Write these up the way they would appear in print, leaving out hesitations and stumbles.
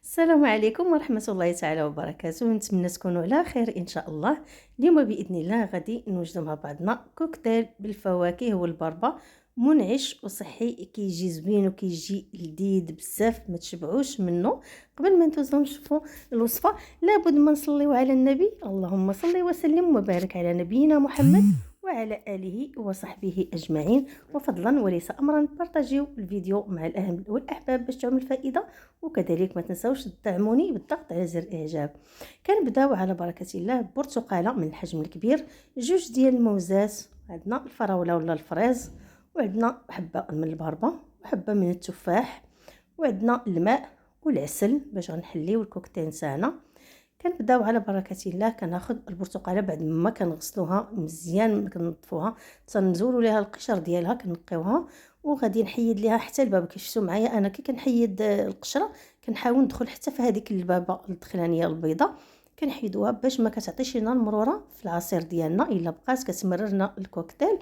السلام عليكم ورحمة الله تعالى وبركاته. نتمنى تكونوا على خير إن شاء الله. اليوم بإذن الله غادي نوجدوا مع بعضنا كوكتيل بالفواكه والبربة منعش وصحي، كيجي زوين وكيجي لذيذ بزاف، ما تشبعوش منه. قبل ما ندوزو نشوفوا الوصفة لابد ما نصليو على النبي، اللهم صل وسلم وبارك على نبينا محمد وعلى آله وصحبه أجمعين. وفضلا وليس أمرا بارطاجيو الفيديو مع الأهل والأحباب باش تعم الفائدة، وكذلك ما تنسوش تدعموني بالضغط على زر الاعجاب. كنبداو على بركه الله. برتقاله من الحجم الكبير، جوج ديال الموزات، عندنا الفراوله ولا الفريز، وعندنا حبه من البربه وحبه من التفاح، وعندنا الماء والعسل باش غنحليو الكوكتيل تاعنا. كنبداو على بركه الله. كناخذ البرتقاله بعد ما كنغسلوها مزيان، كنظفوها تنزولوا ليها القشر ديالها، كنقيوها وغادي نحيد ليها حتى الباب. كيشفتوا معايا انا كي كنحيد القشره كنحاول ندخل حتى في هذيك البابه الدخلانيه البيضاء، كنحيدوها باش ما كتعطيش لنا المروره في العصير ديالنا الا بقات كتمررنا الكوكتيل.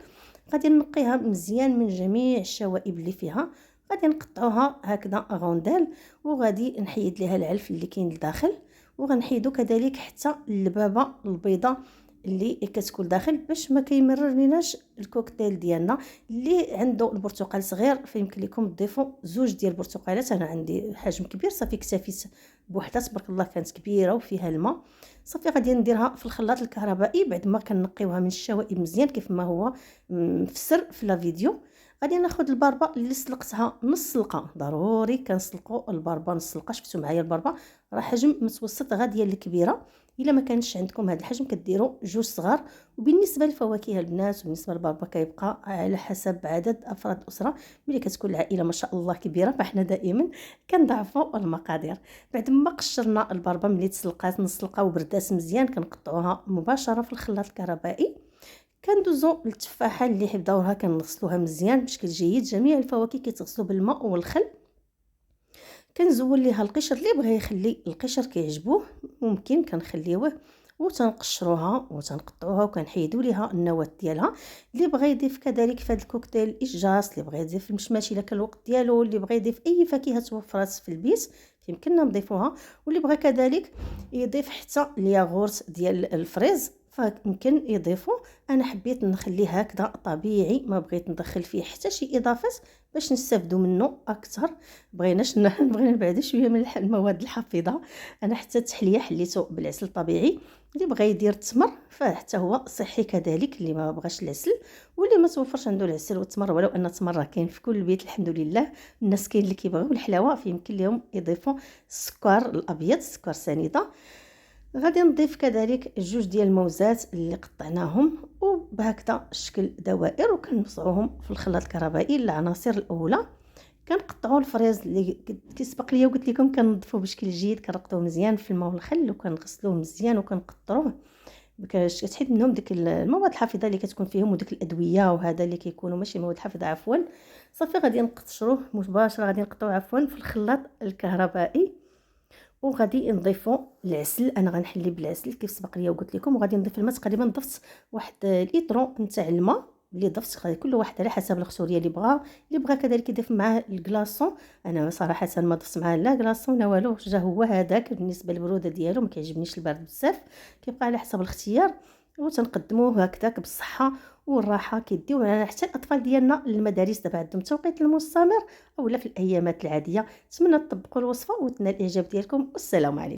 غادي نقيها مزيان من جميع الشوائب اللي فيها، غادي نقطعوها هكذا غونديل، وغادي نحيد ليها العلف اللي كاين لداخل، وغنحيدو كذلك حتى البابه البيضاء اللي كتكون داخل باش ما كيمرر ليناش الكوكتيل ديالنا. اللي عنده البرتقال صغير فيمكن لكم تضيفوا زوج ديال البرتقالات، انا عندي حجم كبير صافي اكتفيت بوحده تبارك الله، كانت كبيره وفيها الماء. صافي غادي نديرها في الخلاط الكهربائي بعد ما كنقيوها من الشوائب مزيان كيف ما هو مفسر في لا فيديو. غادي ناخذ البربه اللي سلقتها نص سلقه، ضروري كنسلقوا البربه نص سلقه. شفتوا معايا البربه راه حجم متوسط غاديه الكبيره، الا ما كانش عندكم هذا الحجم كديروا جوج صغار. وبالنسبه للفواكه البنات وبالنسبه للبربه كيبقى على حسب عدد افراد الاسره. ملي كتكون العائله ما شاء الله كبيره فاحنا دائما كنضعفوا المقادير. بعد ما قشرنا البربه ملي تسلقات نص سلقه وبردات مزيان كنقطعوها مباشره في الخلاط الكهربائي. كندوزو للتفاحه اللي حبداوها كنغسلوها مزيان بشكل جيد. جميع الفواكه كيتغسلوا بالماء والخل. كنزول ليها القشر، اللي بغى يخلي القشر كيعجبوه ممكن كنخليوه، وتنقشروها وتنقطعوها وكنحيدوا ليها النواه ديالها. اللي بغى يضيف كذلك في هذا الكوكتيل اشجاص، اللي بغى يضيف المشماش الا كان الوقت ديالو، اللي بغى يضيف اي فاكهه توفرات في البيت يمكننا نضيفوها، واللي بغى كذلك يضيف حتى الياغورت ديال الفريز فيمكن يضيفوا. انا حبيت نخليه هكذا طبيعي، ما بغيت ندخل فيه حتى شي اضافات باش نستافدوا منه اكثر. بغينا نبعد شويه من المواد الحافظه. انا حتى التحليه حليته بالعسل الطبيعي، اللي بغى يدير التمر فحتى هو صحي كذلك، اللي ما بغاش العسل واللي ما توفرش عنده العسل والتمر. ولو ان التمر راه كاين في كل بيت الحمد لله. الناس كاين اللي كيبغيو الحلاوه فيمكن لهم يضيفوا السكر الابيض، السكر سنيده. غادي نضيف كذلك جوج ديال الموزات اللي قطعناهم وبهكذا شكل دوائر، وكنوزعوهم في الخلاط الكهربائي. العناصر الاولى كنقطعوا الفريز اللي كيسبق ليا وقلت لكم كنضيفوه بشكل جيد، كنرقدوه مزيان في الماء والخل وكنغسلوه مزيان وكنقطروه باش كتحيد منهم ديك المواد الحافظه اللي كتكون فيهم وديك الادويه وهذا اللي كيكونوا ماشي مواد حافظه عفوا. صافي غادي نقشروه مباشره، غادي نقطعوه عفوا في الخلاط الكهربائي، وغادي نضيفوا العسل. انا غنحلي بالعسل كيف سبق ليا وقلت لكم، وغادي نضيف الماء. تقريبا ضفت واحد لتر نتاع الماء اللي ضفت، كل واحد على حسب الخسوريه اللي بغى. اللي بغى كذلك يضيف معاه الكلاصون، انا صراحه ما ضفت معاه لا كلاصون لا والو، جا هو هذاك بالنسبه للبروده ديالو، ما كيعجبنيش البارد بزاف، كيبقى على حسب الاختيار. وتنقدموه هكذاك بالصحه والراحه. كيديو معنا حتى الاطفال ديالنا للمدارس دابا عندهم توقيت المستمر اولا في الايامات العاديه. نتمنى تطبقوا الوصفه وتنال الاعجاب ديالكم، والسلام عليكم.